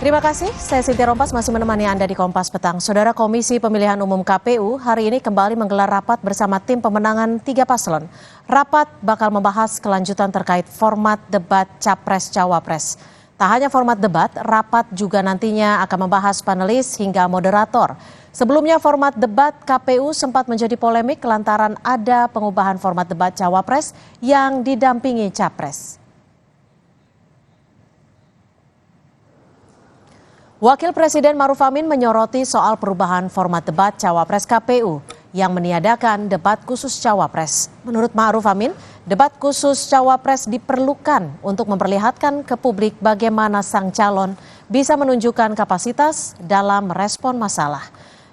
Terima kasih, saya Sintia Rompas masih menemani Anda di Kompas Petang. Saudara Komisi Pemilihan Umum KPU hari ini kembali menggelar rapat bersama tim pemenangan 3 paslon. Rapat bakal membahas kelanjutan terkait format debat Capres-Cawapres. Tak hanya format debat, rapat juga nantinya akan membahas panelis hingga moderator. Sebelumnya format debat KPU sempat menjadi polemik lantaran ada pengubahan format debat Cawapres yang didampingi Capres. Wakil Presiden Maruf Amin menyoroti soal perubahan format debat Cawapres KPU yang meniadakan debat khusus Cawapres. Menurut Maruf Amin, debat khusus Cawapres diperlukan untuk memperlihatkan ke publik bagaimana sang calon bisa menunjukkan kapasitas dalam merespon masalah.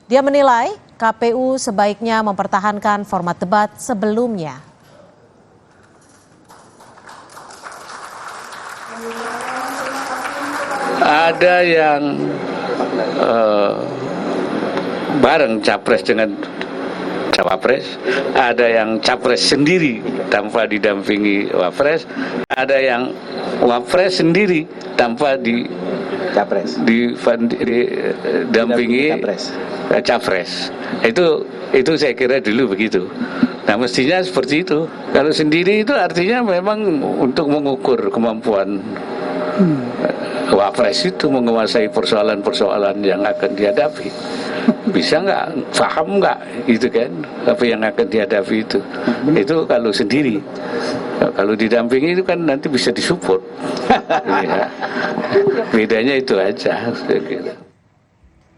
Dia menilai KPU sebaiknya mempertahankan format debat sebelumnya. Ada yang bareng Capres dengan Cawapres, ada yang Capres sendiri tanpa didampingi Wapres, ada yang Wapres sendiri tanpa didampingi Capres. Itu saya kira dulu begitu. Nah, mestinya seperti itu. Kalau sendiri itu artinya memang untuk mengukur kemampuan Wapres itu menguasai persoalan-persoalan yang akan dihadapi. Bisa nggak, paham nggak, gitu kan, apa yang akan dihadapi itu. Itu kalau sendiri. Kalau didampingi itu kan nanti bisa disupport. Ya. Bedanya itu aja.